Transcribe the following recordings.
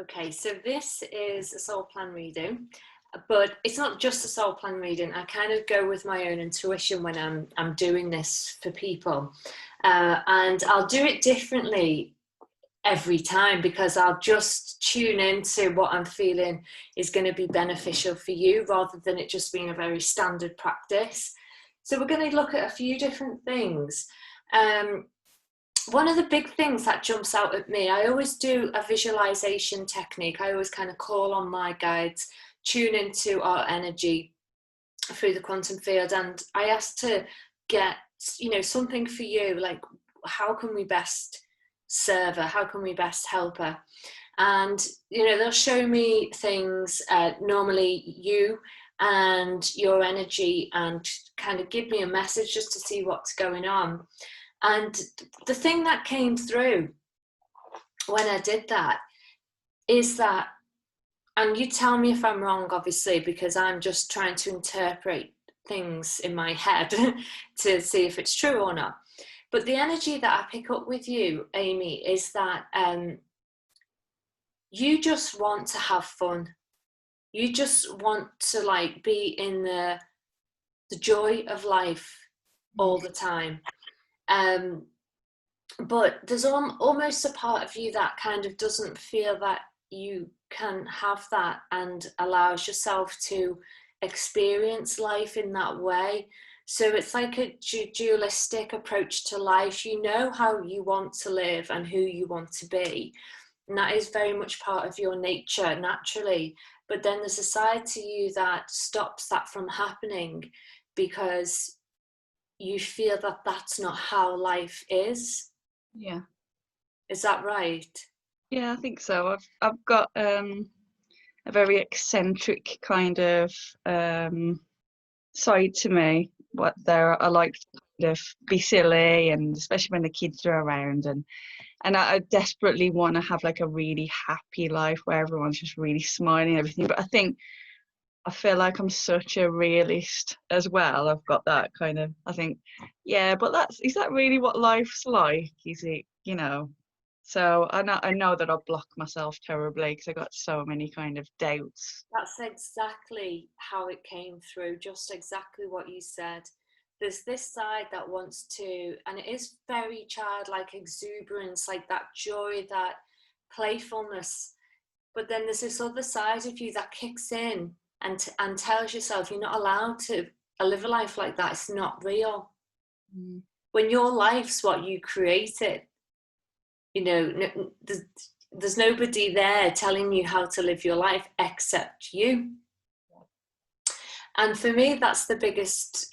Okay, so this is a Soul Plan reading, but it's not just a Soul Plan reading. I kind of go with my own intuition when I'm doing this for people, and I'll do it differently every time because I'll just tune into what I'm feeling is going to be beneficial for you rather than it just being a very standard practice. So we're going to look at a few different things. One of the big things that jumps out at me, I always do a visualization technique. I always kind of call on my guides, tune into our energy through the quantum field, and I ask to get, something for you, like how can we best serve her, how can we best help her? And they'll show me things, normally you and your energy, and kind of give me a message just to see what's going on. And the thing that came through when I did that is that, and you tell me if I'm wrong, obviously, because I'm just trying to interpret things in my head to see if it's true or not. But the energy that I pick up with you, Amy, is that you just want to have fun. You just want to be in the joy of life all the time. But there's almost a part of you that kind of doesn't feel that you can have that and allows yourself to experience life in that way. So it's like a dualistic approach to life. You know how you want to live and who you want to be. And that is very much part of your nature naturally. But then there's a side to you that stops that from happening because you feel that that's not how life is. Yeah. Is that right? Yeah, I think so. I've got a very eccentric kind of side to me. I like to kind of be silly, and especially when the kids are around, and I desperately want to have like a really happy life where everyone's just really smiling and everything. But I feel like I'm such a realist as well. I've got that kind of, I think, yeah, but is that really what life's like? Is it, So I know that I'll block myself terribly because I got so many kind of doubts. That's exactly how it came through, just exactly what you said. There's this side that wants to, and it is very childlike exuberance, like that joy, that playfulness. But then there's this other side of you that kicks in and tells yourself you're not allowed to live a life like that. It's not real. Mm. When your life's what you created, there's nobody there telling you how to live your life except you. And for me, that's the biggest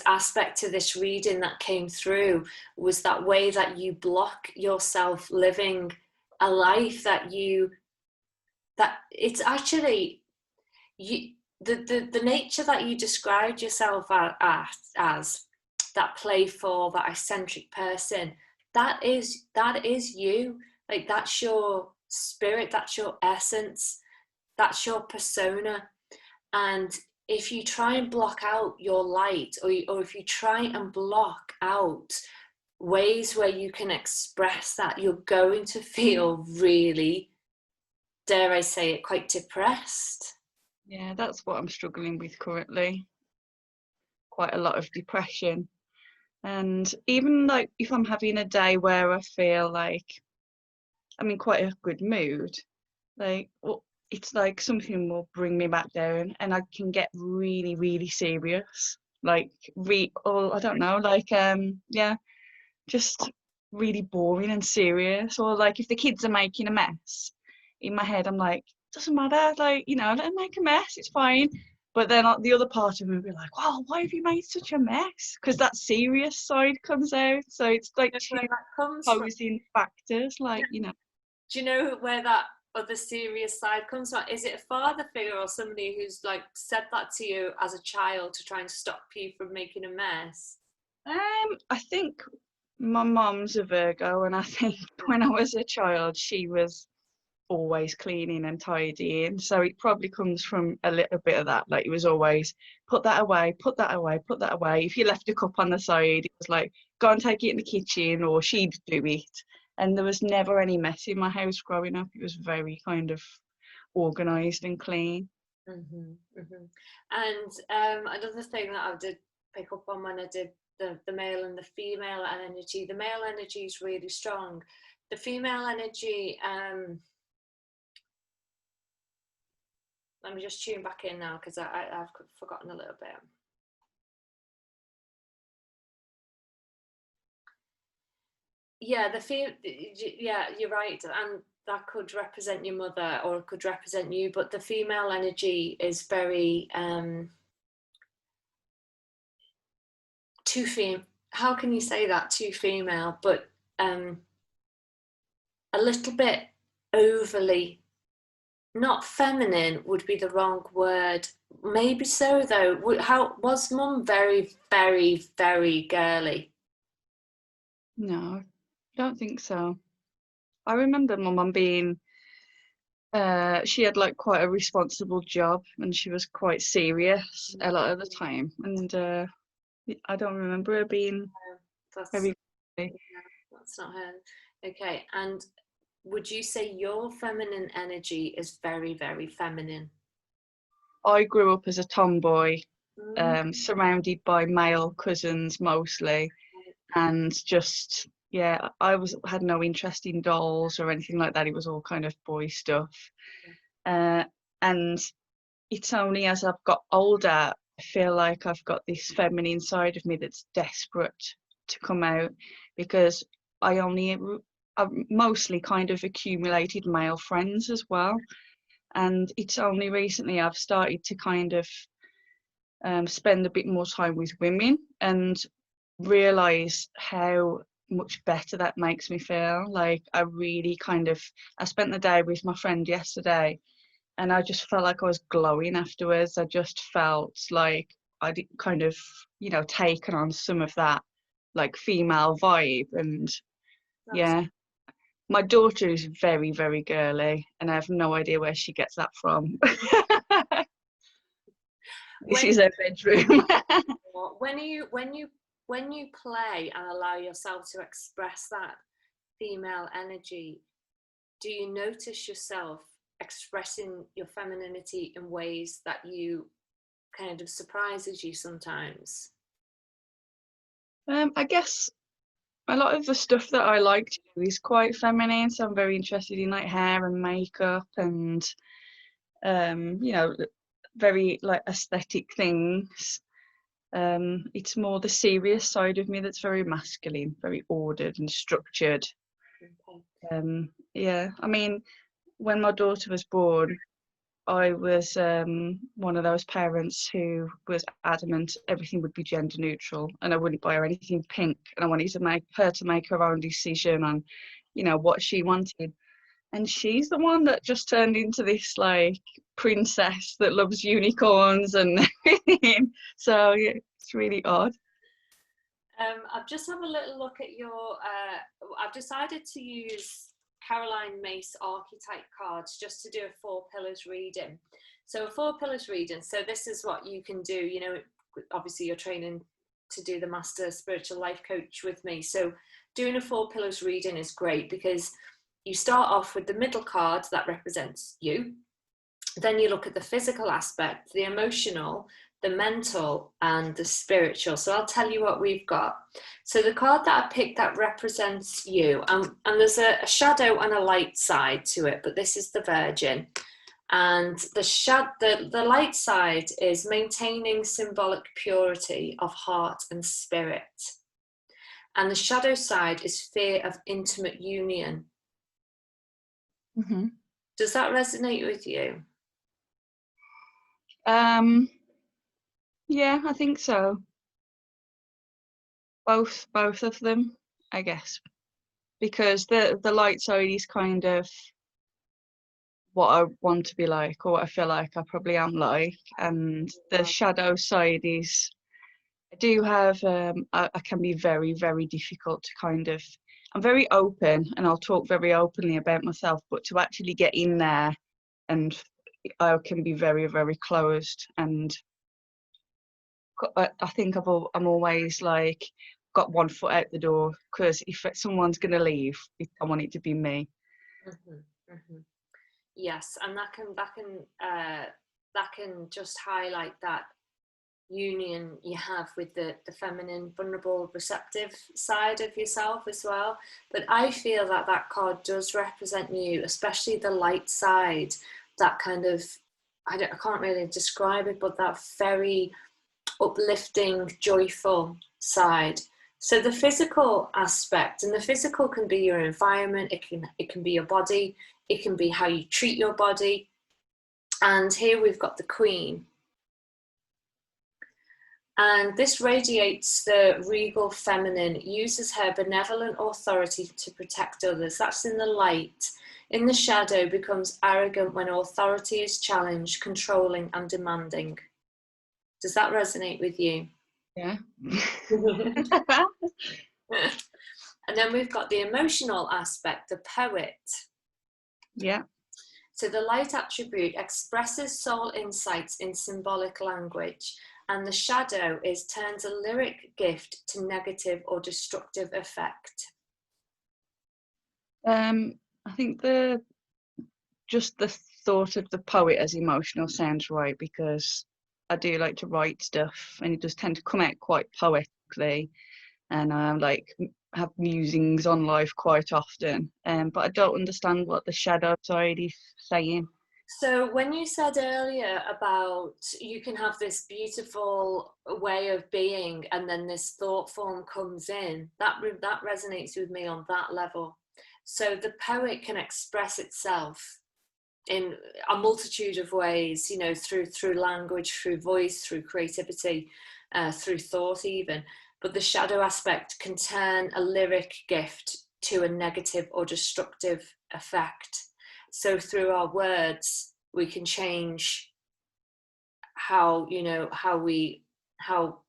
aspect to this reading that came through, was that way that you block yourself living a life that it's actually the nature that you described yourself as that playful, that eccentric person, that is you. Like, that's your spirit, that's your essence, that's your persona. And if you try and block out your light, or if you try and block out ways where you can express that, you're going to feel really, dare I say it, quite depressed. Yeah, that's what I'm struggling with currently. Quite a lot of depression. And even like if I'm having a day where I feel like I'm in quite a good mood, like it's like something will bring me back down and I can get really, really serious. Like I don't know, like yeah, just really boring and serious. Or like if the kids are making a mess, in my head I'm like, doesn't matter, like, let them make a mess, it's fine. But then the other part of me will be like, wow, why have you made such a mess? Because that serious side comes out. So it's like two opposing factors, like, Do you know where that other serious side comes from? Is it a father figure or somebody who's like said that to you as a child to try and stop you from making a mess? I think my mom's a Virgo, and I think when I was a child, she was always cleaning and tidying, so it probably comes from a little bit of that. Like, it was always put that away, put that away, put that away. If you left a cup on the side, it was like, go and take it in the kitchen, or she'd do it. and there was never any mess in my house growing up. It was very kind of organised and clean. And another thing that I did pick up on when I did the male and the female energy, the male energy is really strong. The female energy, let me just tune back in now because I've forgotten a little bit. Yeah, yeah, you're right, and that could represent your mother or it could represent you, but the female energy is very too female. How can you say that? Too female, but a little bit overly, not feminine would be the wrong word. Maybe so though. How was Mum? Very, very, very girly? No, I don't think so. I remember my mum being, she had like quite a responsible job and she was quite serious a lot of the time. And I don't remember her being very. That's not her. Okay, and would you say your feminine energy is very, very feminine? I grew up as a tomboy, surrounded by male cousins mostly, and just, yeah, had no interest in dolls or anything like that. It was all kind of boy stuff. And it's only as I've got older, I feel like I've got this feminine side of me that's desperate to come out, because I've mostly kind of accumulated male friends as well. And it's only recently I've started to kind of spend a bit more time with women and realise how much better that makes me feel. Like I spent the day with my friend yesterday and I just felt like I was glowing afterwards. I just felt like I'd kind of, taken on some of that like female vibe. And yeah, my daughter is very, very girly and I have no idea where she gets that from. This is her bedroom. When you play and allow yourself to express that female energy, do you notice yourself expressing your femininity in ways that you kind of surprises you sometimes? I guess a lot of the stuff that I like to do is quite feminine, so I'm very interested in like hair and makeup and very like aesthetic things. It's more the serious side of me that's very masculine, very ordered and structured. Okay. Yeah, I mean, when my daughter was born, I was one of those parents who was adamant everything would be gender neutral and I wouldn't buy her anything pink, and I wanted to make her own decision on, what she wanted. And she's the one that just turned into this like princess that loves unicorns and everything. So yeah, it's really odd. I've just had a little look at your, I've decided to use Caroline Mace Archetype cards just to do a 4 pillars reading. So a 4 pillars reading, so this is what you can do, obviously you're training to do the Master Spiritual Life Coach with me. So doing a 4 pillars reading is great because you start off with the middle card that represents you. Then you look at the physical aspect, the emotional, the mental and the spiritual. So I'll tell you what we've got. So the card that I picked that represents you, and there's a shadow and a light side to it, but this is the Virgin. And the light side is maintaining symbolic purity of heart and spirit. And the shadow side is fear of intimate union. Mm-hmm. Does that resonate with you? Yeah, I think so. Both of them, I guess, because the light side is kind of what I want to be like, or what I feel like I probably am like, and the shadow side is I do have I can be very, very difficult to kind of. I'm very open and I'll talk very openly about myself, but to actually get in there, and I can be very, very closed. And I think I'm always like, got one foot out the door, because if someone's going to leave, I want it to be me. Yes, and that can just highlight that union you have with the feminine, vulnerable, receptive side of yourself as well. But I feel that that card does represent you, especially the light side, that kind of, I can't really describe it, but that very uplifting, joyful side. So the physical aspect, and the physical can be your environment, it can be your body, it can be how you treat your body. And here we've got the Queen. And this radiates the regal feminine, uses her benevolent authority to protect others. That's in the light. In the shadow, becomes arrogant when authority is challenged, controlling and demanding. Does that resonate with you? Yeah. And then we've got the emotional aspect, the poet. Yeah. So the light attribute expresses soul insights in symbolic language, and the shadow turns a lyric gift to negative or destructive effect. I think just the thought of the poet as emotional sounds right, because I do like to write stuff, and it does tend to come out quite poetically, and I like have musings on life quite often. But I don't understand what the shadow side is saying. So when you said earlier about you can have this beautiful way of being, and then this thought form comes in, that resonates with me on that level. So the poet can express itself in a multitude of ways, you know, through language, through voice, through creativity, through thought even. But the shadow aspect can turn a lyric gift to a negative or destructive effect. So through our words, we can change how, you know, how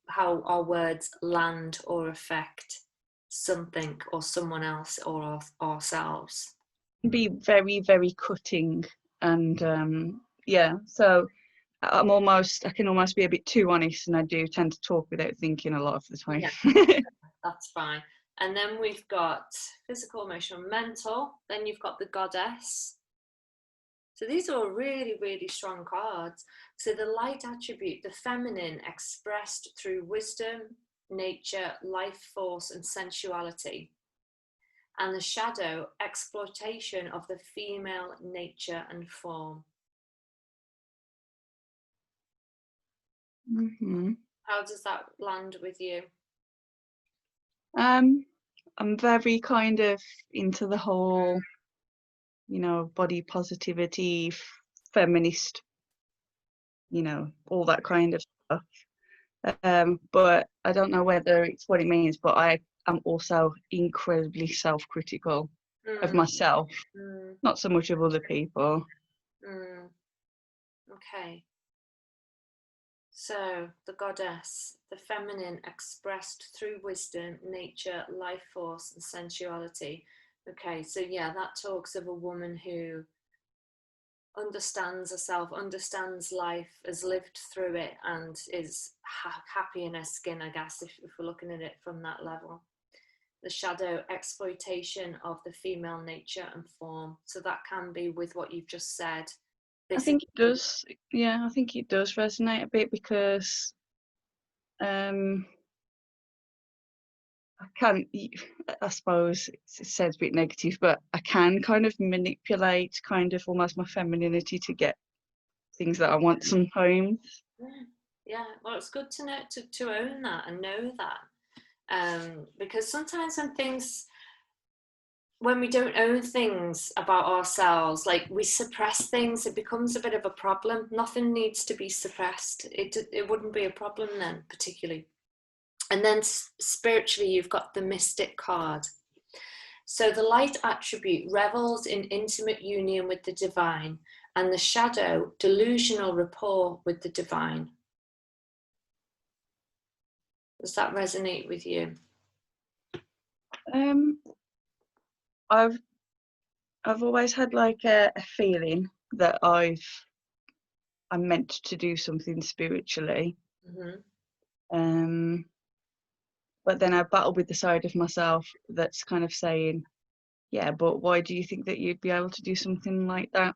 our words land or affect something or someone else or ourselves. Be very, very cutting, and yeah. So I can almost be a bit too honest, and I do tend to talk without thinking a lot of the time. Yeah, that's fine. And then we've got physical, emotional, mental. Then you've got the goddess. So these are really, really strong cards. So the light attribute, the feminine expressed through wisdom, nature, life force, and sensuality. And the shadow, exploitation of the female nature and form. How does that land with you? I'm very kind of into the whole, you know, body positivity, feminist, you know, all that kind of stuff. But I don't know whether it's what it means, but I am also incredibly self-critical of myself, not so much of other people. Okay. So the goddess, the feminine expressed through wisdom, nature, life force, and sensuality. Okay, so yeah, that talks of a woman who understands herself, understands life, has lived through it, and is happy in her skin, I guess, if we're looking at it from that level. The shadow, exploitation of the female nature and form. So that can be with what you've just said. I think it does. Yeah, I think it does resonate a bit, because I suppose it sounds a bit negative, but I can kind of manipulate kind of almost my femininity to get things that I want sometimes. Yeah, well, it's good to know, to own that and know that, because sometimes when we don't own things about ourselves, like we suppress things, it becomes a bit of a problem. Nothing needs to be suppressed. It wouldn't be a problem then, particularly. And then spiritually, you've got the mystic card. So the light attribute revels in intimate union with the divine, and the shadow, delusional rapport with the divine. Does that resonate with you? I've always had like a feeling that I'm meant to do something spiritually. But then I battle with the side of myself that's kind of saying, yeah, but why do you think that you'd be able to do something like that?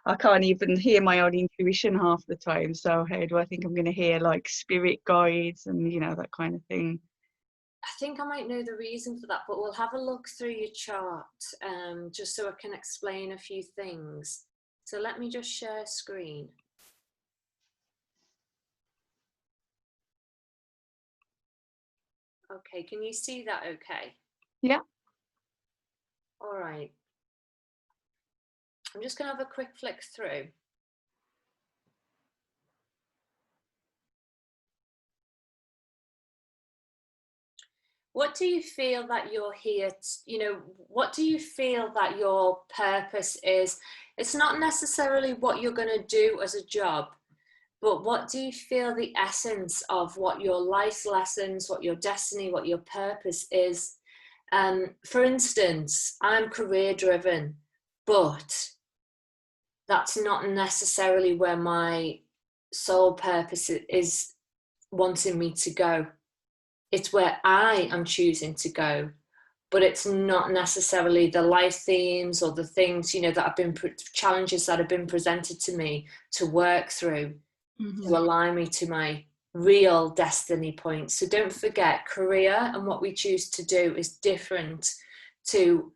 I can't even hear my own intuition half the time. So how do I think I'm going to hear like spirit guides and, you know, that kind of thing? I think I might know the reason for that, but we'll have a look through your chart just so I can explain a few things. So let me just share screen. Okay, can you see that okay? Yeah. All right. I'm just going to have a quick flick through. What do you feel that you're here, what do you feel that your purpose is? It's not necessarily what you're going to do as a job, but what do you feel the essence of what your life lessons, what your destiny, what your purpose is? For instance, I'm career driven, but that's not necessarily where my soul purpose is wanting me to go. It's where I am choosing to go, but it's not necessarily the life themes or the things, that have been challenges that have been presented to me to work through to align me to my real destiny points. So don't forget, career and what we choose to do is different to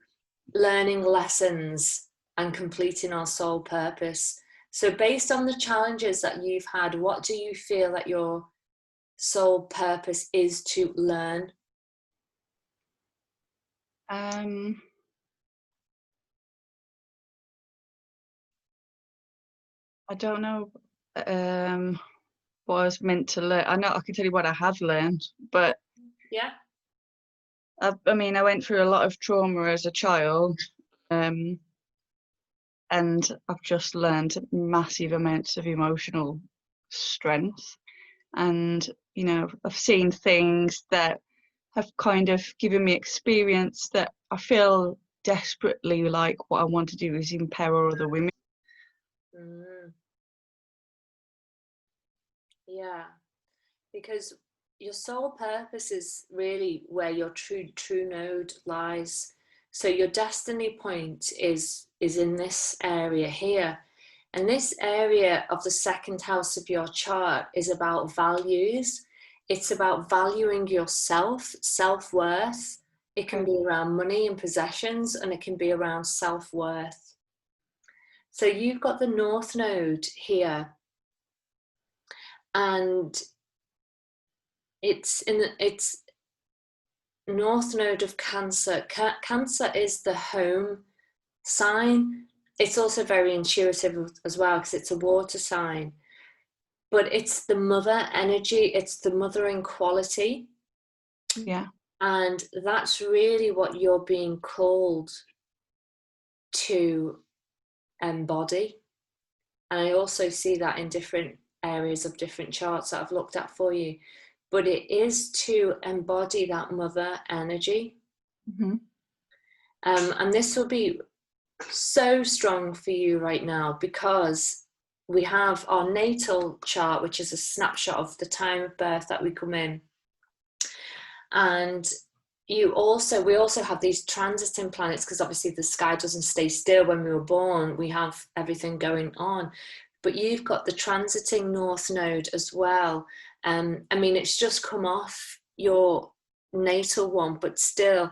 learning lessons and completing our soul purpose. So based on the challenges that you've had, what do you feel that your soul purpose is to learn? I don't know what I was meant to learn. I know I can tell you what I have learned, but yeah, I mean, I went through a lot of trauma as a child, and I've just learned massive amounts of emotional strength. And, I've seen things that have kind of given me experience that I feel desperately like what I want to do is empower other women. Yeah, because your soul purpose is really where your true node lies. So your destiny point is in this area here. And this area of the second house of your chart is about values. It's about valuing yourself, self-worth. It can be around money and possessions, and it can be around self-worth. So you've got the North Node here, and it's North Node of Cancer. Cancer is the home sign. It's also very intuitive as well because it's a water sign. But it's the mother energy, it's the mothering quality. Yeah. And that's really what you're being called to embody. And I also see that in different areas of different charts that I've looked at for you. But it is to embody that mother energy. And this will be so strong for you right now because we have our natal chart, which is a snapshot of the time of birth that we come in. And we also have these transiting planets because obviously the sky doesn't stay still when we were born. We have everything going on. But you've got the transiting North Node as well. I mean, it's just come off your natal one, but still,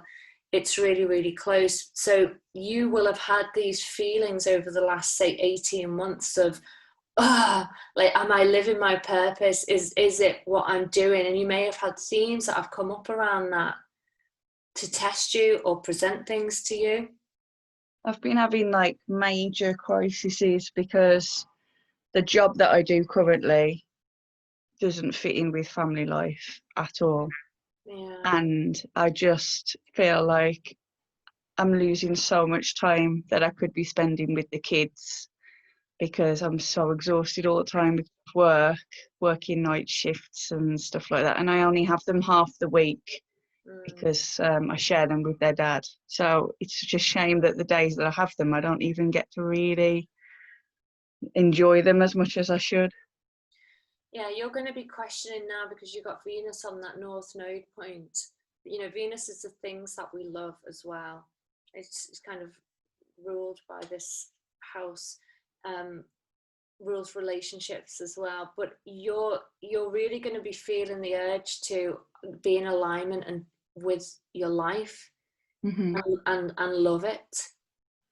it's really, really close. So you will have had these feelings over the last, say, 18 months of, like, am I living my purpose? Is it what I'm doing? And you may have had themes that have come up around that to test you or present things to you. I've been having like major crises because the job that I do currently doesn't fit in with family life at all. Yeah. And I just feel like I'm losing so much time that I could be spending with the kids because I'm so exhausted all the time with work, working night shifts and stuff like that. And I only have them half the week because I share them with their dad. So it's such a shame that the days that I have them, I don't even get to really enjoy them as much as I should. Yeah, you're going to be questioning now because you've got Venus on that North Node point. You know, Venus is the things that we love as well. It's kind of ruled by this house, rules relationships as well. But you're really going to be feeling the urge to be in alignment and with your life, and love it,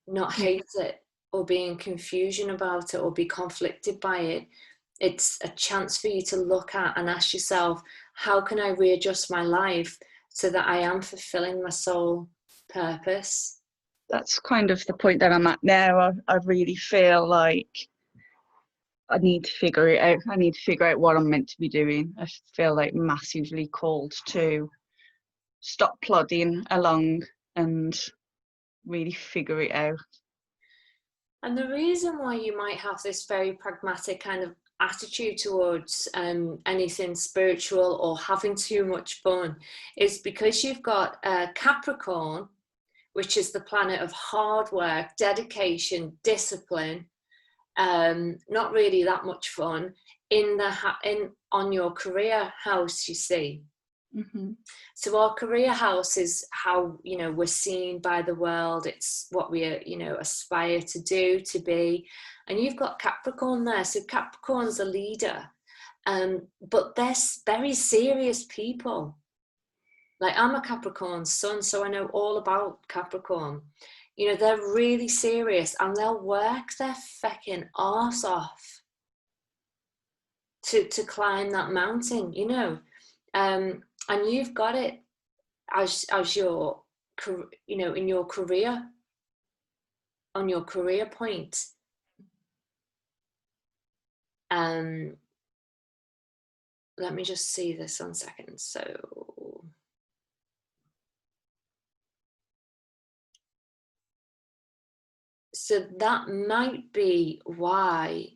not hate it, or be in confusion about it, or be conflicted by it. It's a chance for you to look at and ask yourself, how can I readjust my life so that I am fulfilling my soul purpose? That's kind of the point that I'm at now. I really feel like I need to figure it out. I need to figure out what I'm meant to be doing. I feel like massively called to stop plodding along and really figure it out. And the reason why you might have this very pragmatic kind of attitude towards anything spiritual or having too much fun is because you've got Capricorn, which is the planet of hard work, dedication, discipline, not really that much fun, on your career house, you see. So our career house is how, you know, we're seen by the world. It's what we, you know, aspire to do, to be. And you've got Capricorn there. So Capricorn's a leader, but they're very serious people. Like, I'm a Capricorn sun, so I know all about Capricorn. You know, they're really serious and they'll work their fecking arse off to climb that mountain, you know. And you've got it as your, you know, in your career, on your career point. Let me just see this 1 second. So that might be why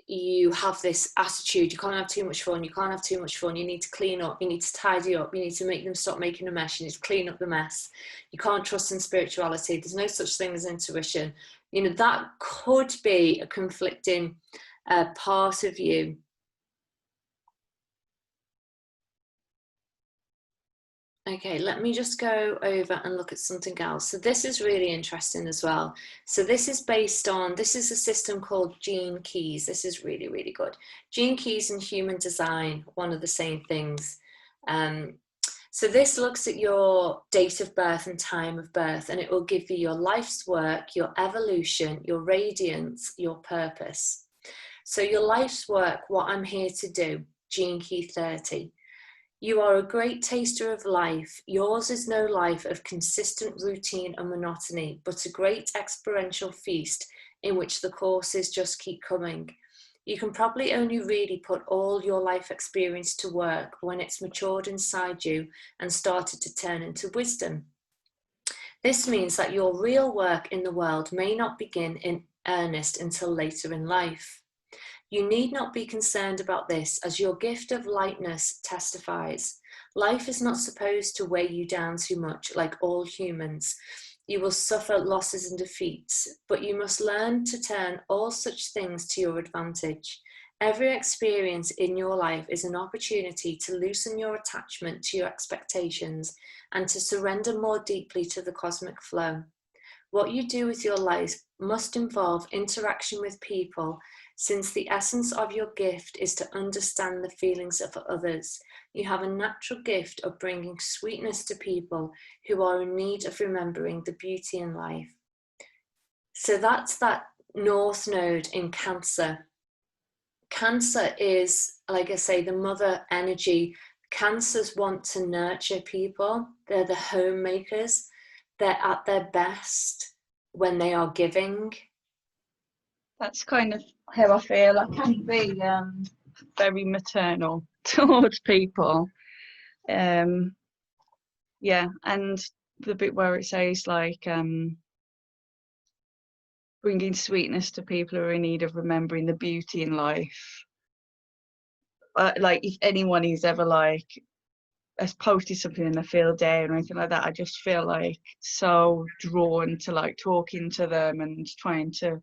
you have this attitude. You can't have too much fun. You can't have too much fun. You need to clean up. You need to tidy up. You need to make them stop making a mess. You need to clean up the mess. You can't trust in spirituality. There's no such thing as intuition. You know, that could be a conflicting part of you. Okay, let me just go over and look at something else. So this is really interesting as well. So this is based on, this is a system called gene keys. This is really, really good. Gene keys and human design, one of the same things. So this looks at your date of birth and time of birth, and it will give you your life's work, your evolution, your radiance, your purpose. So your life's work, what I'm here to do, gene key 30. You are a great taster of life. Yours is no life of consistent routine and monotony, but a great experiential feast in which the courses just keep coming. You can probably only really put all your life experience to work when it's matured inside you and started to turn into wisdom. This means that your real work in the world may not begin in earnest until later in life. You need not be concerned about this, as your gift of lightness testifies. Life is not supposed to weigh you down too much, like all humans. You will suffer losses and defeats, but you must learn to turn all such things to your advantage. Every experience in your life is an opportunity to loosen your attachment to your expectations and to surrender more deeply to the cosmic flow. What you do with your life must involve interaction with people, since the essence of your gift is to understand the feelings of others. You have a natural gift of bringing sweetness to people who are in need of remembering the beauty in life. So that's that North Node in Cancer. Cancer is, like I say, the mother energy. Cancers want to nurture people. They're the homemakers. They're at their best when they are giving. That's kind of how I feel. I can be very maternal towards people. Yeah, and the bit where it says like bringing sweetness to people who are in need of remembering the beauty in life. Like if anyone is ever like has posted something and they feel down or anything like that, I just feel like so drawn to like talking to them and trying to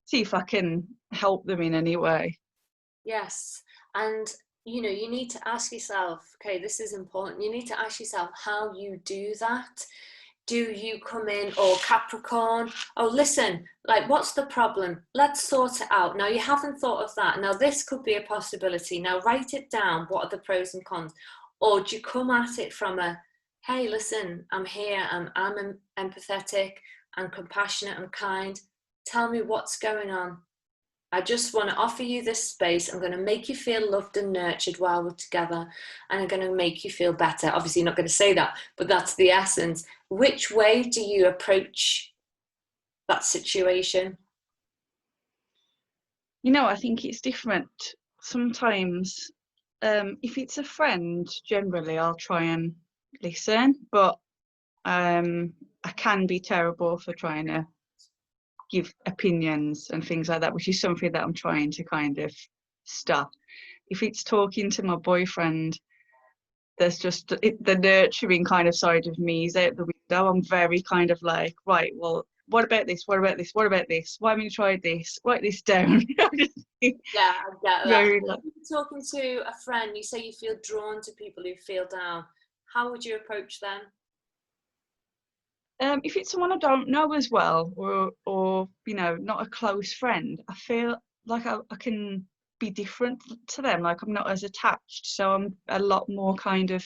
see if I can help them in any way. Yes. And you know, you need to ask yourself, okay, this is important. You need to ask yourself how you do that. Do you come in, or Capricorn, oh listen, like, what's the problem, let's sort it out. Now you haven't thought of that, now this could be a possibility, now write it down, what are the pros and cons? Or do you come at it from a, hey listen, I'm here, I'm empathetic, I'm compassionate, I'm kind, tell me what's going on. I just want to offer you this space. I'm going to make you feel loved and nurtured while we're together, and I'm going to make you feel better. Obviously, you're not going to say that, but that's the essence. Which way do you approach that situation? You know, I think it's different. Sometimes, if it's a friend, generally I'll try and listen, but I can be terrible for trying to give opinions and things like that, which is something that I'm trying to kind of stop. If it's talking to my boyfriend, there's just the nurturing kind of side of me is out the window. I'm very kind of like, right, well, what about this? What about this? What about this? Why haven't you tried this? Write this down. Yeah, I get that. Very If you're talking to a friend, you say you feel drawn to people who feel down. How would you approach them? if it's someone I don't know as well, or you know, not a close friend, I feel like I can be different to them. Like I'm not as attached, so I'm a lot more kind of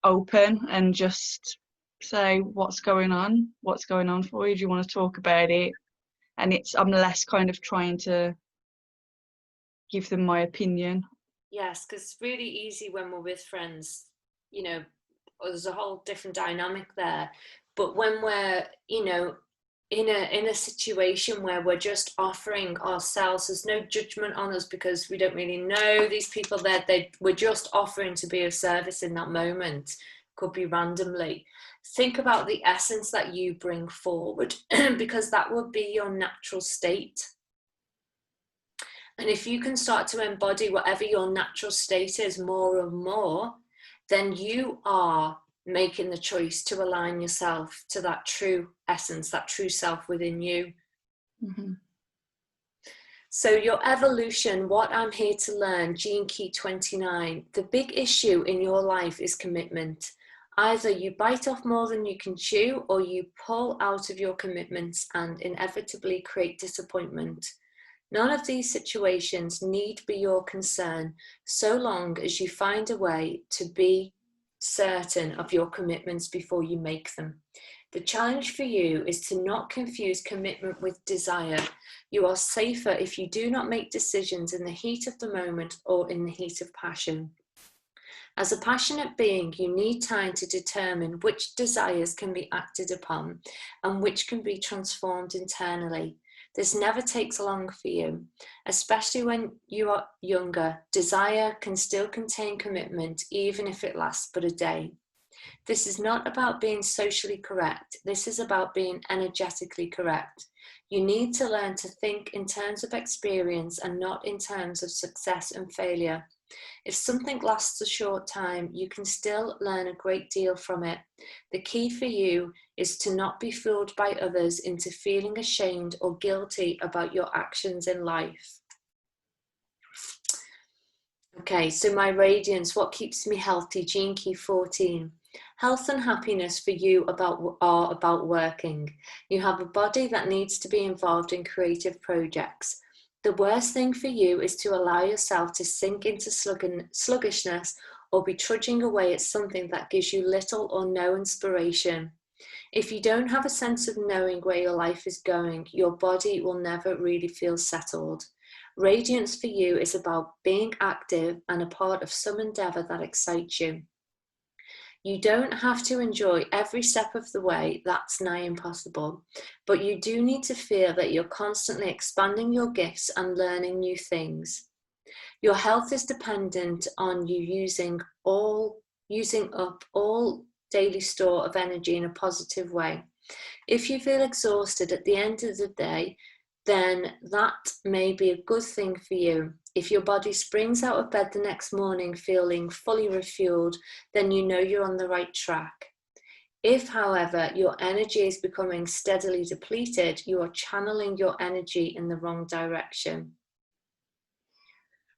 open and just say what's going on for you, do you want to talk about it? And I'm less kind of trying to give them my opinion. Yes, because it's really easy when we're with friends, you know, there's a whole different dynamic there. But when we're, you know, in a situation where we're just offering ourselves, there's no judgment on us because we don't really know these people, that we're just offering to be of service in that moment, could be randomly. Think about the essence that you bring forward because that will be your natural state. And if you can start to embody whatever your natural state is more and more, then you are making the choice to align yourself to that true essence, that true self within you. Mm-hmm. So your evolution, what I'm here to learn, Gene Key 29, the big issue in your life is commitment. Either you bite off more than you can chew, or you pull out of your commitments and inevitably create disappointment. None of these situations need be your concern, so long as you find a way to be certain of your commitments before you make them. The challenge for you is to not confuse commitment with desire. You are safer if you do not make decisions in the heat of the moment or in the heat of passion. As a passionate being, you need time to determine which desires can be acted upon and which can be transformed internally. This never takes long for you, especially when you are younger. Desire can still contain commitment, even if it lasts but a day. This is not about being socially correct. This is about being energetically correct. You need to learn to think in terms of experience and not in terms of success and failure. If something lasts a short time, you can still learn a great deal from it. The key for you is to not be fooled by others into feeling ashamed or guilty about your actions in life. Okay, so my radiance, what keeps me healthy? Gene Key 14. Health and happiness for you are about working. You have a body that needs to be involved in creative projects. The worst thing for you is to allow yourself to sink into sluggishness or be trudging away at something that gives you little or no inspiration. If you don't have a sense of knowing where your life is going, your body will never really feel settled. Radiance for you is about being active and a part of some endeavor that excites you. You don't have to enjoy every step of the way, that's nigh impossible, but you do need to feel that you're constantly expanding your gifts and learning new things. Your health is dependent on you using up all daily store of energy in a positive way. If you feel exhausted at the end of the day, then that may be a good thing for you. If your body springs out of bed the next morning feeling fully refueled, then you know you're on the right track. If, however, your energy is becoming steadily depleted, you are channeling your energy in the wrong direction.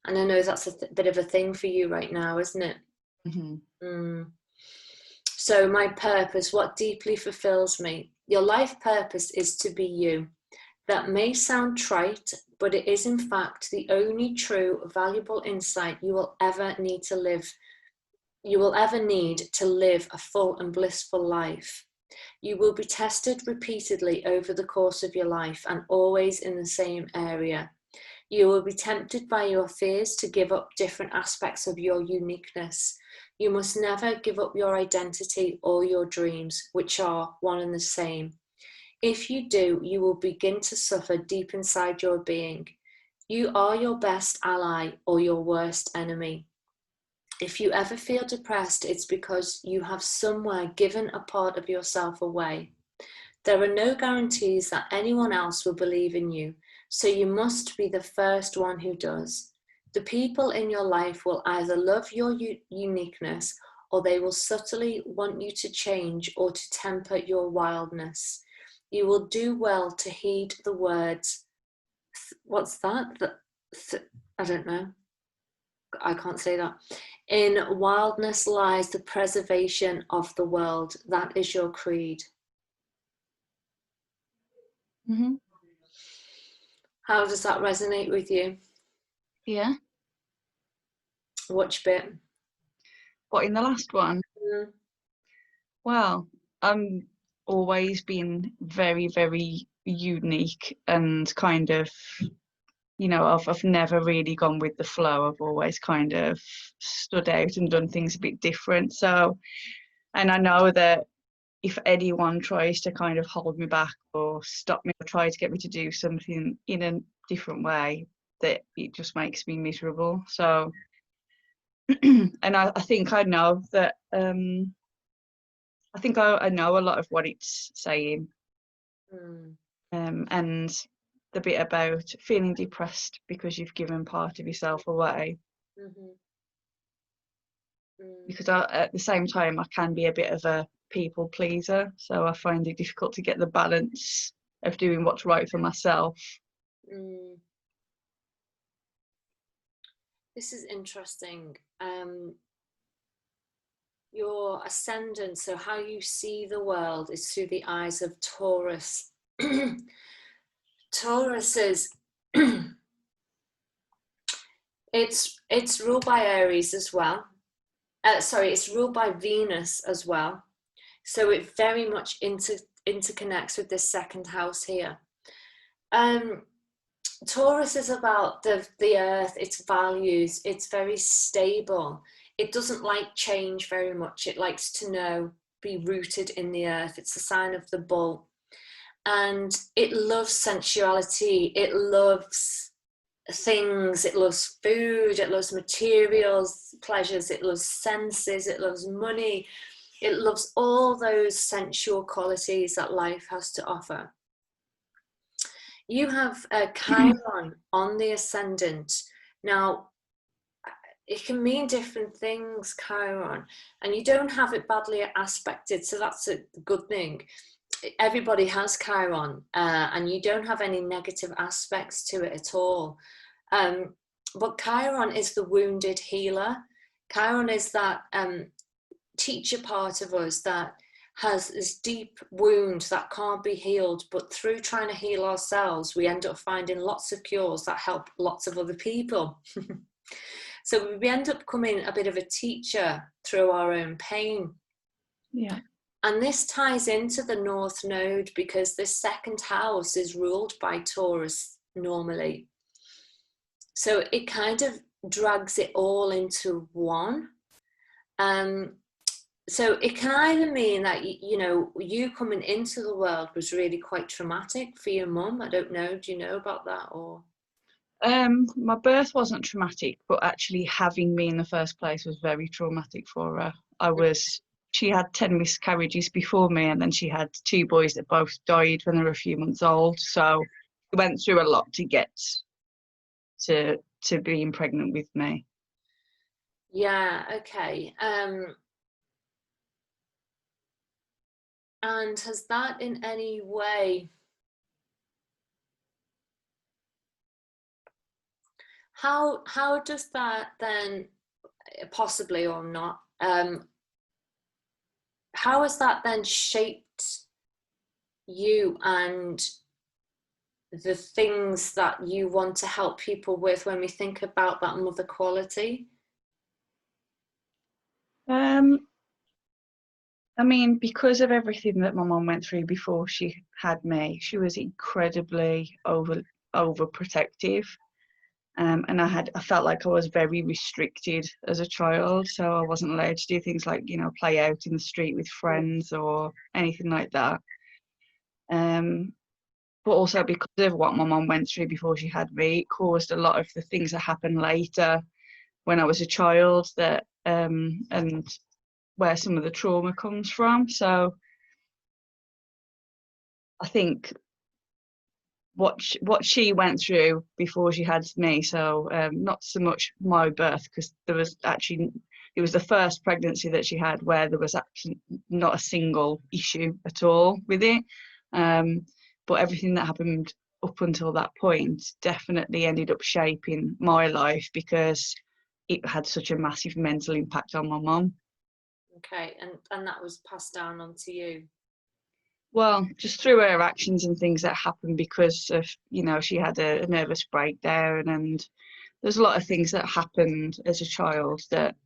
And I know that's a bit of a thing for you right now, isn't it? So my purpose, what deeply fulfills me. Your life purpose is to be you. That may sound trite, but it is in fact the only true, valuable insight you will ever need to live. You will ever need to live a full and blissful life. You will be tested repeatedly over the course of your life and always in the same area. You will be tempted by your fears to give up different aspects of your uniqueness. You must never give up your identity or your dreams, which are one and the same. If you do, you will begin to suffer deep inside your being. You are your best ally or your worst enemy. If you ever feel depressed, it's because you have somewhere given a part of yourself away. There are no guarantees that anyone else will believe in you, so you must be the first one who does. The people in your life will either love your uniqueness, or they will subtly want you to change or to temper your wildness. You will do well to heed the words. What's that? I don't know. I can't say that. In wildness lies the preservation of the world. That is your creed. How does that resonate with you? Yeah. Which bit? What, in the last one? Well, I'm always been very, very unique and kind of, you know, I've never really gone with the flow. I've always kind of stood out and done things a bit different. So, and I know that if anyone tries to kind of hold me back or stop me or try to get me to do something in a different way, that it just makes me miserable. So, and I think I know that, I think I know a lot of what it's saying. And the bit about feeling depressed because you've given part of yourself away. Because at the same time, I can be a bit of a people pleaser, so I find it difficult to get the balance of doing what's right for myself. This is interesting. Your ascendant, so how you see the world, is through the eyes of Taurus. Taurus is it's ruled by Aries as well. It's ruled by Venus as well. So it very much interconnects with this second house here. Taurus is about the earth, its values. It's very stable. It doesn't like change very much. It likes to be rooted in the earth. It's the sign of the bull. And it loves sensuality. It loves things. It loves food. It loves materials, pleasures. It loves senses. It loves money. It loves all those sensual qualities that life has to offer. You have a Chiron on the ascendant. Now, it can mean different things, Chiron, and you don't have it badly aspected, so that's a good thing. Everybody has Chiron, and you don't have any negative aspects to it at all. But Chiron is the wounded healer. Chiron is that teacher part of us that has this deep wound that can't be healed, but through trying to heal ourselves, we end up finding lots of cures that help lots of other people. So we end up becoming a bit of a teacher through our own pain. Yeah. And this ties into the North Node because this second house is ruled by Taurus normally. So it kind of drags it all into one. So it can either mean that, you coming into the world was really quite traumatic for your mum. I don't know. Do you know about that? Or my birth wasn't traumatic, but actually having me in the first place was very traumatic for her. She had 10 miscarriages before me, and then she had 2 boys that both died when they were a few months old. So we went through a lot to get to being pregnant with me. Yeah, okay. And has that in any way, How does that then, possibly or not, how has that then shaped you and the things that you want to help people with when we think about that mother quality? I mean, because of everything that my mum went through before she had me, she was incredibly overprotective. And I felt like I was very restricted as a child, so I wasn't allowed to do things like, play out in the street with friends or anything like that. But also because of what my mum went through before she had me, it caused a lot of the things that happened later when I was a child, that and where some of the trauma comes from. So I think what she went through before she had me, so not so much my birth, because it was the first pregnancy that she had where there was actually not a single issue at all with it, but everything that happened up until that point definitely ended up shaping my life, because it had such a massive mental impact on my mum. Okay, and that was passed down onto you? Well, just through her actions and things that happened because of, she had a nervous breakdown, and there's a lot of things that happened as a child that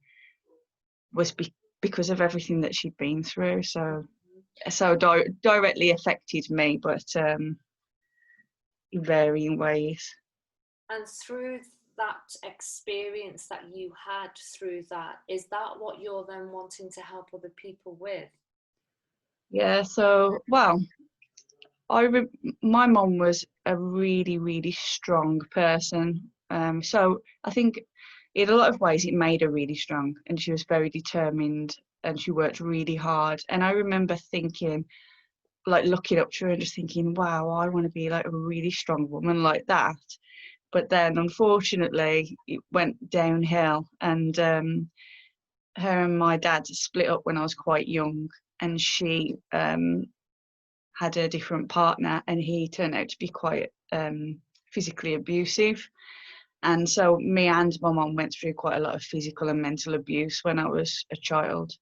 was because of everything that she'd been through. So directly affected me, but in varying ways. And through that experience that you had through that, is that what you're then wanting to help other people with? Yeah, so, well, my mum was a really, really strong person. So I think in a lot of ways it made her really strong, and she was very determined, and she worked really hard. And I remember thinking, like, looking up to her and just thinking, wow, I want to be like a really strong woman like that. But then unfortunately it went downhill, and her and my dad split up when I was quite young, and she had a different partner, and he turned out to be quite physically abusive. And so me and my mum went through quite a lot of physical and mental abuse when I was a child.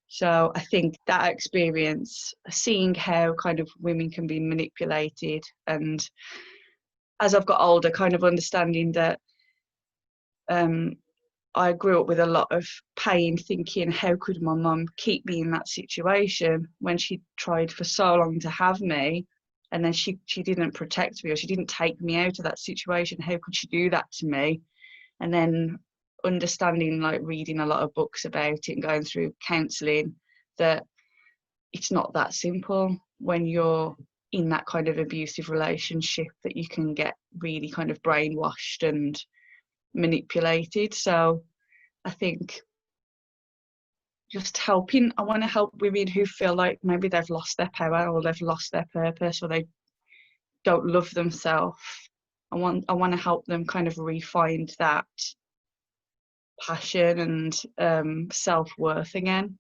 So I think that experience, seeing how kind of women can be manipulated, and as I've got older, kind of understanding that I grew up with a lot of pain, thinking, how could my mum keep me in that situation when she tried for so long to have me, and then she didn't protect me, or she didn't take me out of that situation? How could she do that to me? And then understanding, like reading a lot of books about it and going through counselling, that it's not that simple when you're in that kind of abusive relationship, that you can get really kind of brainwashed and manipulated. So I think just helping, I want to help women who feel like maybe they've lost their power, or they've lost their purpose, or they don't love themselves. I want to help them kind of re-find that passion and self-worth again.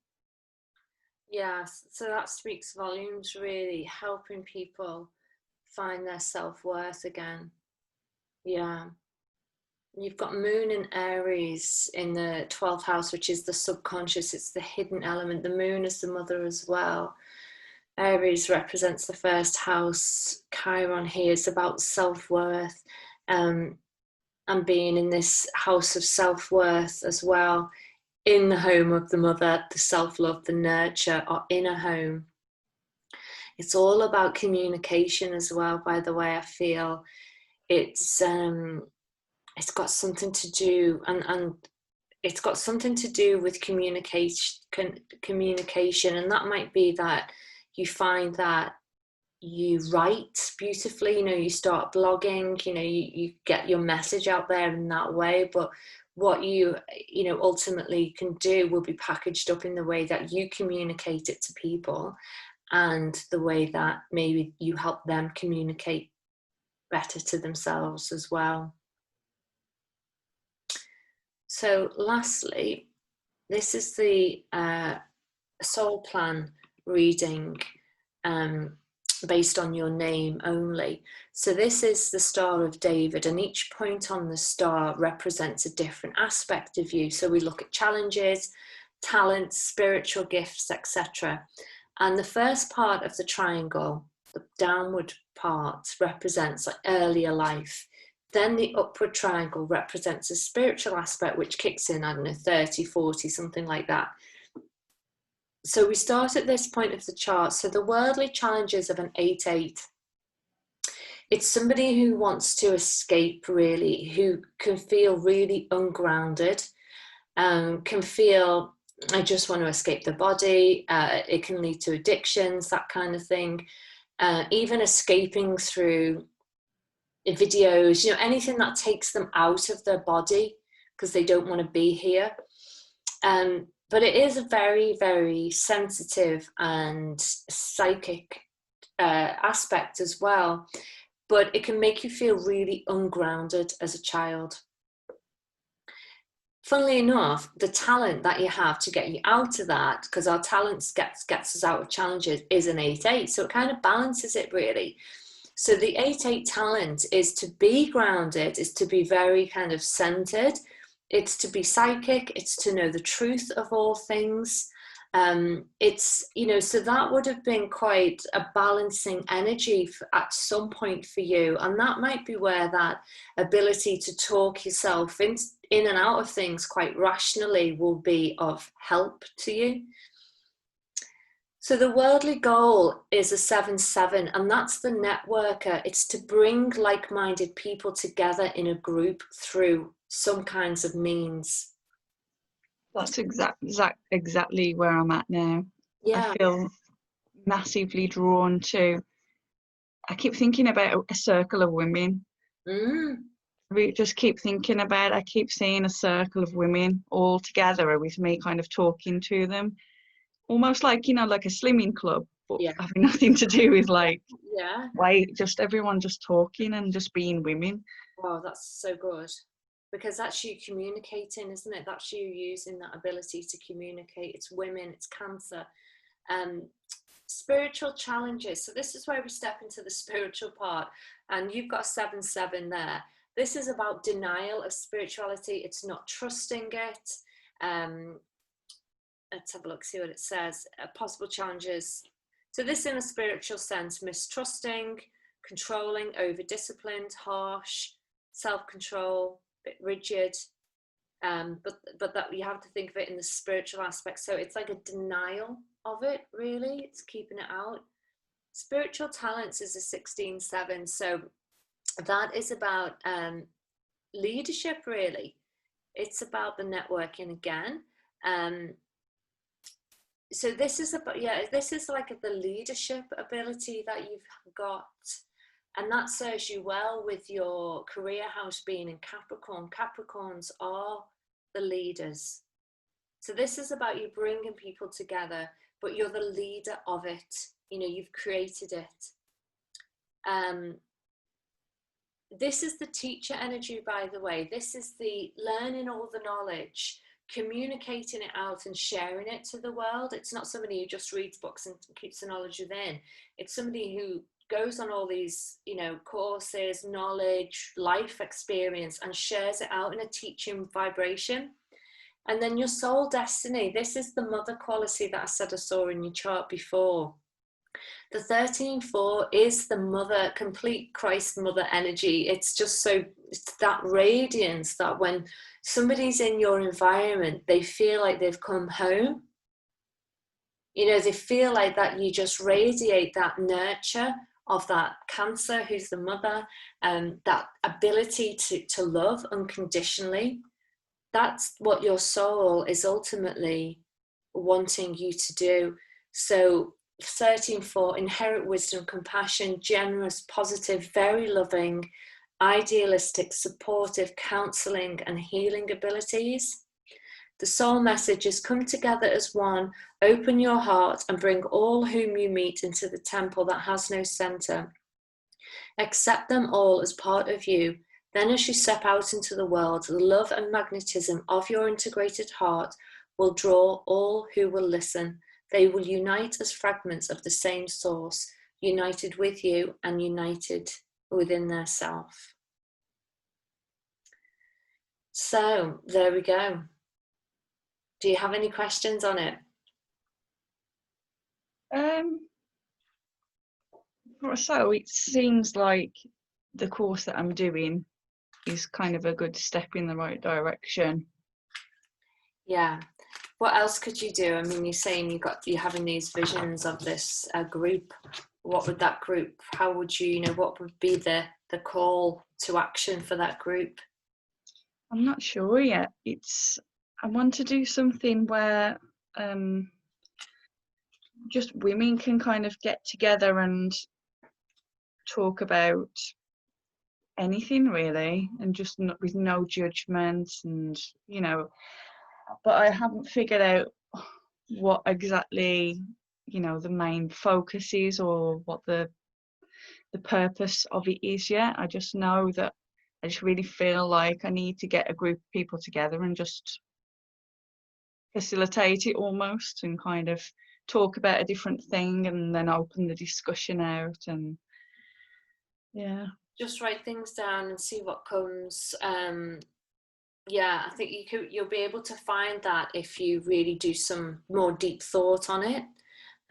Yes, so that speaks volumes, really, helping people find their self-worth again. Yeah. You've got Moon in Aries in the 12th house, which is the subconscious. It's the hidden element. The Moon is the mother as well. Aries represents the first house. Chiron here is about self-worth, and being in this house of self-worth as well, in the home of the mother, the self-love, the nurture, or inner home. It's all about communication as well, by the way. I feel it's got something to do, and it's got something to do with communication, and that might be that you find that you write beautifully, you start blogging, you get your message out there in that way, but what you ultimately can do will be packaged up in the way that you communicate it to people, and the way that maybe you help them communicate better to themselves as well. So lastly, this is the Soul Plan reading based on your name only. So this is the Star of David, and each point on the star represents a different aspect of you. So we look at challenges, talents, spiritual gifts, etc. And the first part of the triangle, the downward part, represents like earlier life. Then the upward triangle represents a spiritual aspect which kicks in, I don't know, 30, 40, something like that. So we start at this point of the chart. So the worldly challenges of an 8-8. It's somebody who wants to escape, really, who can feel really ungrounded, can feel, I just want to escape the body. It can lead to addictions, that kind of thing. Even escaping through videos, anything that takes them out of their body because they don't want to be here. But it is a very, very sensitive and psychic aspect as well. But it can make you feel really ungrounded as a child. Funnily enough, the talent that you have to get you out of that, because our talents gets us out of challenges, is an 8-8. So it kind of balances it, really. So the 8-8 talent is to be grounded, is to be very kind of centered. It's to be psychic. It's to know the truth of all things. It's, so that would have been quite a balancing energy at some point for you. And that might be where that ability to talk yourself in and out of things quite rationally will be of help to you. So the worldly goal is a 7-7, and that's the networker. It's to bring like-minded people together in a group through some kinds of means. That's exactly where I'm at now. Yeah. I feel massively drawn to, I keep thinking about a circle of women. We just keep thinking about, I keep seeing a circle of women all together with me kind of talking to them. Almost like, like a slimming club, but having nothing to do with just everyone just talking and just being women. Wow, that's so good. Because that's you communicating, isn't it? That's you using that ability to communicate. It's women, it's Cancer. Spiritual challenges. So this is where we step into the spiritual part. And you've got a 7-7 there. This is about denial of spirituality. It's not trusting it. Let's have a look, see what it says. Possible challenges. So this in a spiritual sense, mistrusting, controlling, over-disciplined, harsh, self-control, bit rigid, but that you have to think of it in the spiritual aspect. So it's like a denial of it, really. It's keeping it out. Spiritual talents is a 16-7, so that is about leadership, really. It's about the networking again. So this is about, this is like the leadership ability that you've got. And that serves you well with your career house being in Capricorn. Capricorns are the leaders. So this is about you bringing people together, but you're the leader of it. You've created it. This is the teacher energy, by the way. This is the learning all the knowledge, communicating it out and sharing it to the world. It's not somebody who just reads books and keeps the knowledge within. It's somebody who goes on all these, courses, knowledge, life experience, and shares it out in a teaching vibration. And then your soul destiny, this is the mother quality that I said I saw in your chart before. The 13-4 is the mother, complete Christ mother energy. It's just it's that radiance that when somebody's in your environment, they feel like they've come home. They feel like that you just radiate that nurture of that Cancer, who's the mother, that ability to love unconditionally. That's what your soul is ultimately wanting you to do. So 13-4, inherent wisdom, compassion, generous, positive, very loving, idealistic, supportive, counseling and healing abilities. The soul message is come together as one, open your heart and bring all whom you meet into the temple that has no center. Accept them all as part of you. Then as you step out into the world, the love and magnetism of your integrated heart will draw all who will listen. They will unite as fragments of the same source. united with you and united within their self. So there we go. Do you have any questions on it? So it seems like the course that I'm doing is kind of a good step in the right direction. Yeah. What else could you do? I mean, you're saying you're having these visions of this group. What would that group, how would you, what would be the call to action for that group? I'm not sure yet. I want to do something where just women can kind of get together and talk about anything really, and just with no judgment, and but I haven't figured out what exactly the main focus is, or what the purpose of it is yet. I just know that I just really feel like I need to get a group of people together and just facilitate it almost, and kind of talk about a different thing, and then open the discussion out, and just write things down and see what comes. Yeah, I think you'll be able to find that if you really do some more deep thought on it.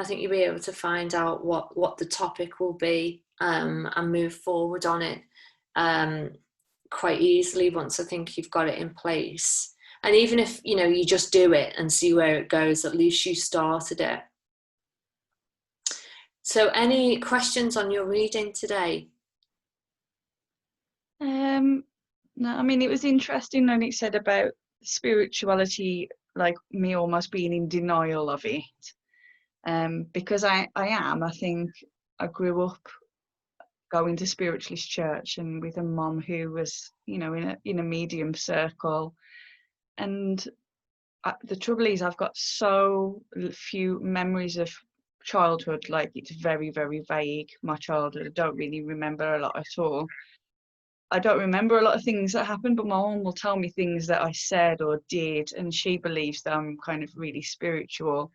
I think you'll be able to find out what the topic will be, and move forward on it quite easily once I think you've got it in place. And even if you just do it and see where it goes, at least you started it. So any questions on your reading today? No, I mean, it was interesting when it said about spirituality, like me almost being in denial of it, because I think I grew up going to spiritualist church and with a mom who was in a medium circle, and the trouble is I've got so few memories of childhood. Like, it's very, very vague, my childhood. I don't really remember a lot at all. I don't remember a lot of things that happened, but my mom will tell me things that I said or did, and she believes that I'm kind of really spiritual.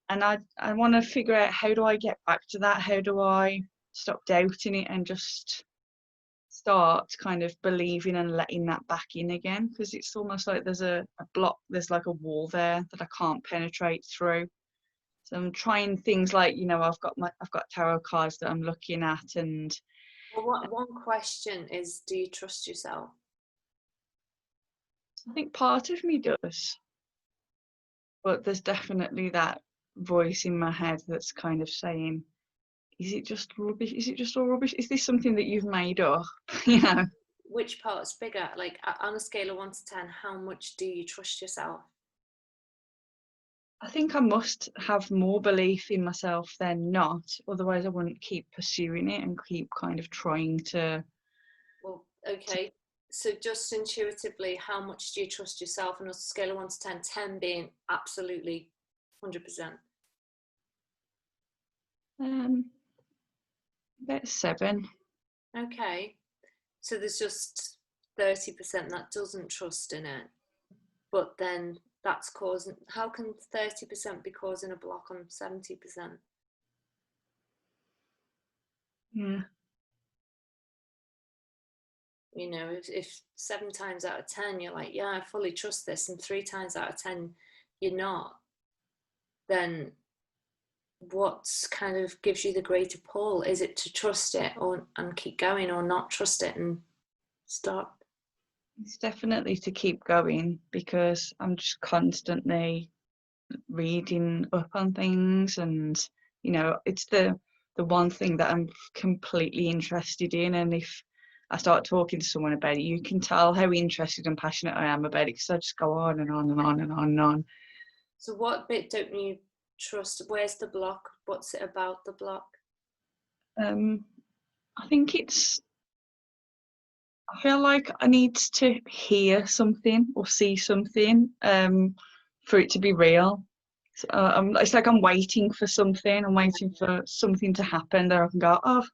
And I want to figure out, how do I get back to that? How do I stop doubting it and just start kind of believing and letting that back in again? Because it's almost like there's a block, there's like a wall there that I can't penetrate through. So I'm trying things like, I've got tarot cards that I'm looking at, and well, one question is, do you trust yourself? I think part of me does, but there's definitely that voice in my head that's kind of saying, is it just rubbish? Is it just all rubbish? Is this something that you've made up? Which part's bigger? Like, on a scale of 1 to 10, how much do you trust yourself? I think I must have more belief in myself than not, otherwise I wouldn't keep pursuing it and keep kind of trying to. Well, okay, so just intuitively, how much do you trust yourself on a scale of 1 to 10, 10 being absolutely 100%? About 7. Okay, so there's just 30% that doesn't trust in it, but then that's causing, how can 30% be causing a block on 70%? Yeah. If 7 times out of 10 you're like, yeah, I fully trust this, and 3 times out of 10 you're not, then what kind of gives you the greater pull? Is it to trust it and keep going, or not trust it and stop? It's definitely to keep going, because I'm just constantly reading up on things, and it's the one thing that I'm completely interested in, and if I start talking to someone about it, you can tell how interested and passionate I am about it, because I just go on and on and on and on and on. So what bit don't you trust? Where's the block? What's it about, the block? I think I feel like I need to hear something or see something for it to be real. So, it's like I'm waiting for something. I'm waiting for something to happen that I can go, oh,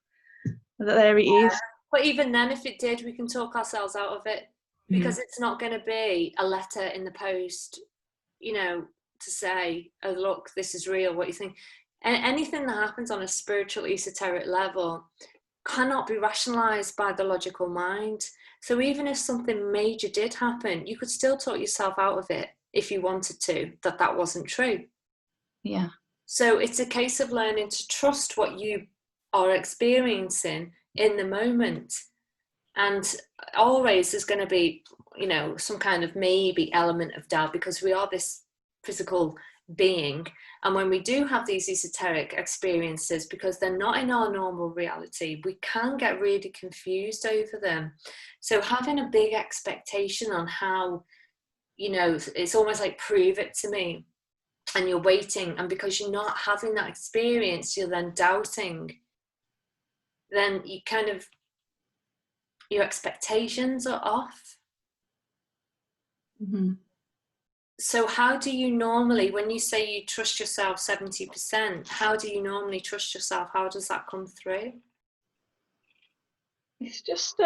there it is. But even then, if it did, we can talk ourselves out of it, because it's not going to be a letter in the post, to say, oh, look, this is real, what you think. anything that happens on a spiritual esoteric level cannot be rationalized by the logical mind. So even if something major did happen, you could still talk yourself out of it if you wanted to, that wasn't true. Yeah. So it's a case of learning to trust what you are experiencing in the moment. And always there's going to be, you know, some kind of maybe element of doubt, because we are this physical being. And when we do have these esoteric experiences, because they're not in our normal reality, we can get really confused over them. So having a big expectation on how, you know, it's almost like prove it to me, and you're waiting, and because you're not having that experience, you're then doubting, then you kind of, your expectations are off. Mm-hmm. So how do you normally, when you say you trust yourself 70%, how do you normally trust yourself? How does that come through? It's just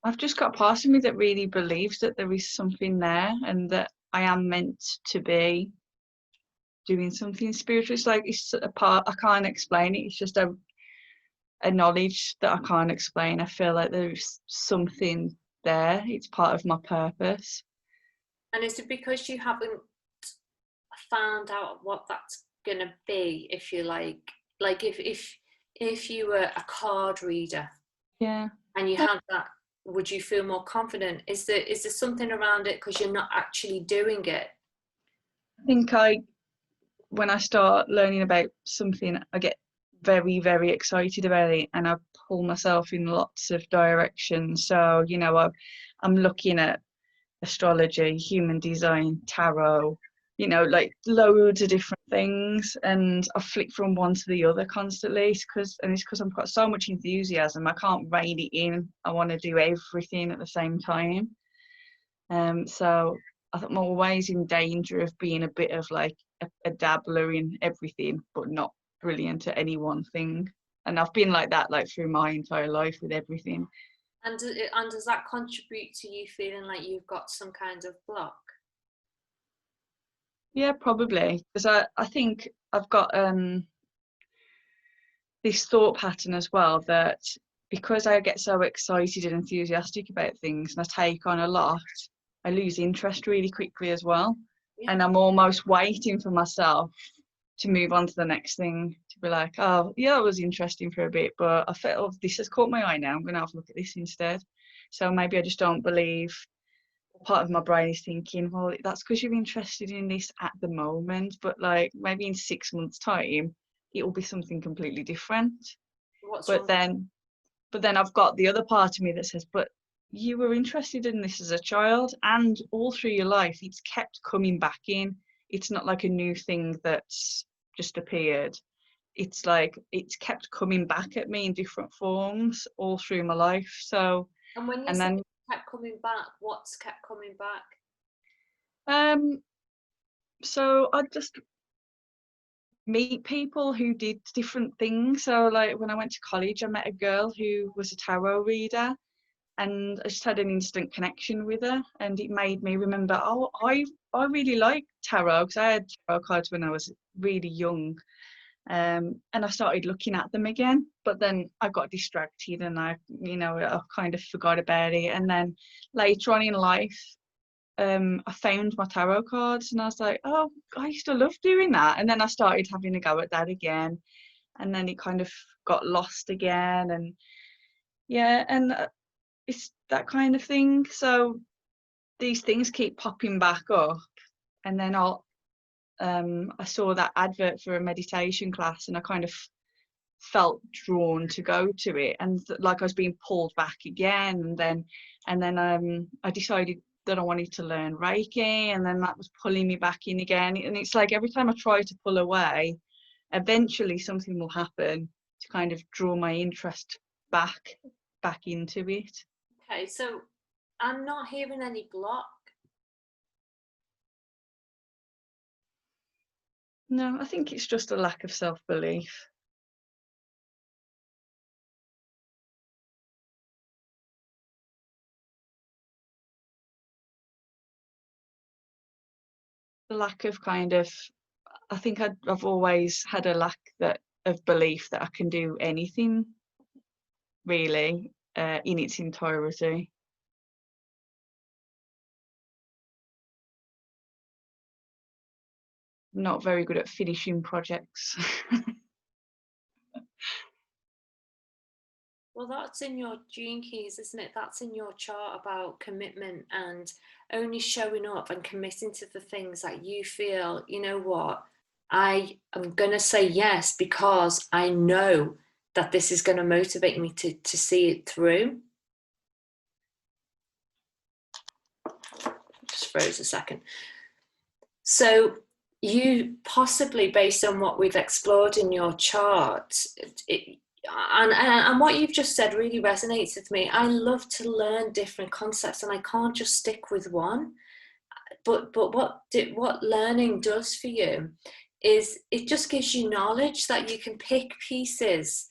I've just got a part of me that really believes that there is something there, and that I am meant to be doing something spiritual. It's like, it's a part, I can't explain it. It's just a knowledge that I can't explain. I feel like there's something there. It's part of my purpose. And is it because you haven't found out what that's gonna be, if you like if you were a card reader, Yeah, and you had that, would you feel more confident? Is there something around it because you're not actually doing it? I think when I start learning about something, I get very, very excited about it, and I pull myself in lots of directions. So, you know, I'm looking at astrology, human design, tarot, you know, like loads of different things, and I flick from one to the other constantly. It's because I've got so much enthusiasm, I can't rein it in. I want to do everything at the same time. So I think I'm always in danger of being a bit of like a dabbler in everything, but not brilliant at any one thing. And I've been like that like through my entire life with everything. And does that contribute to you feeling like you've got some kind of block? Yeah, probably, because I think I've got this thought pattern as well, that because I get so excited and enthusiastic about things and I take on a lot, I lose interest really quickly as well. Yeah. And I'm almost waiting for myself to move on to the next thing, to be like, oh yeah, it was interesting for a bit, but I felt, oh, this has caught my eye now, I'm gonna have a look at this instead. So maybe I just don't believe. Part of my brain is thinking, well, that's because you're interested in this at the moment, but like maybe in 6 months time it will be something completely different. What's but wrong? then but then I've got the other part of me that says, but you were interested in this as a child, and all through your life it's kept coming back in. It's not like a new thing that's just appeared. It's like it's kept coming back at me in different forms all through my life. So, And when you and say then it kept coming back, what's kept coming back? so I just meet people who did different things. So like when I went to college, I met a girl who was a tarot reader, and I just had an instant connection with her, and it made me remember, oh, I really like tarot, because I had tarot cards when I was really young. And I started looking at them again, but then I got distracted and I kind of forgot about it. And then later on in life, I found my tarot cards and I was like, oh, I used to love doing that. And then I started having a go at that again, and then it kind of got lost again. And yeah, and it's that kind of thing. So these things keep popping back up, and then I saw that advert for a meditation class, and I kind of felt drawn to go to it, and like I was being pulled back again. And then I decided that I wanted to learn Reiki, and then that was pulling me back in again. And it's like every time I try to pull away, eventually something will happen to kind of draw my interest back into it. Okay, so I'm not hearing any block. No, I think it's just a lack of self-belief. The lack of kind of, I think I've always had a lack of belief that I can do anything really in its entirety. Not very good at finishing projects. Well, that's in your gene keys, isn't it? That's in your chart about commitment and only showing up and committing to the things that you feel, you know what, I am going to say yes because I know that this is going to motivate me to see it through. Just froze a second. So you possibly, based on what we've explored in your chart, and what you've just said really resonates with me. I love to learn different concepts, and I can't just stick with one. But what learning does for you is it just gives you knowledge that you can pick pieces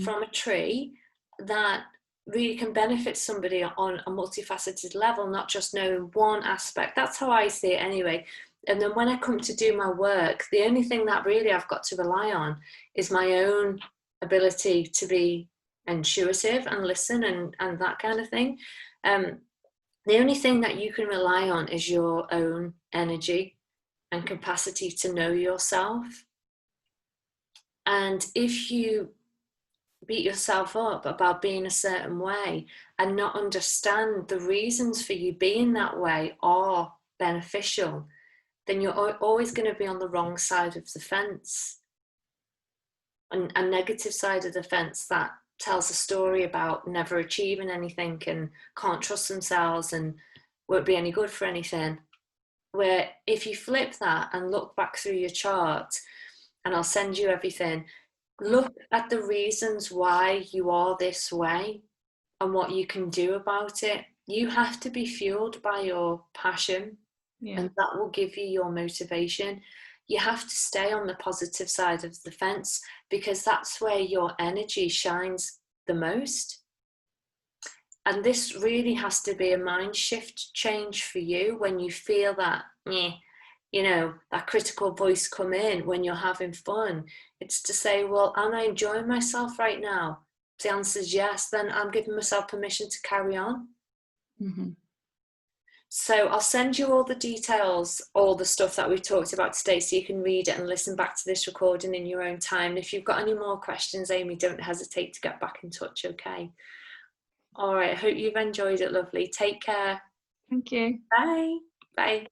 from a tree that really can benefit somebody on a multifaceted level, not just knowing one aspect. That's how I see it anyway. And then when I come to do my work, the only thing that really I've got to rely on is my own ability to be intuitive and listen and that kind of thing. The only thing that you can rely on is your own energy and capacity to know yourself. And if you beat yourself up about being a certain way and not understand the reasons for you being that way are beneficial, then you're always going to be on the wrong side of the fence. A negative side of the fence that tells a story about never achieving anything and can't trust themselves and won't be any good for anything. Where if you flip that and look back through your chart, and I'll send you everything, look at the reasons why you are this way and what you can do about it. You have to be fueled by your passion, and that will give you your motivation. You have to stay on the positive side of the fence because that's where your energy shines the most. And this really has to be a mind shift change for you when you feel that, you know, that critical voice come in when you're having fun. It's to say, well, am I enjoying myself right now? If the answer is yes, then I'm giving myself permission to carry on. Mm-hmm. So I'll send you all the details, all the stuff that we've talked about today, so you can read it and listen back to this recording in your own time. And if you've got any more questions, Amy, don't hesitate to get back in touch, okay? All right, I hope you've enjoyed it, lovely. Take care. Thank you. Bye. Bye.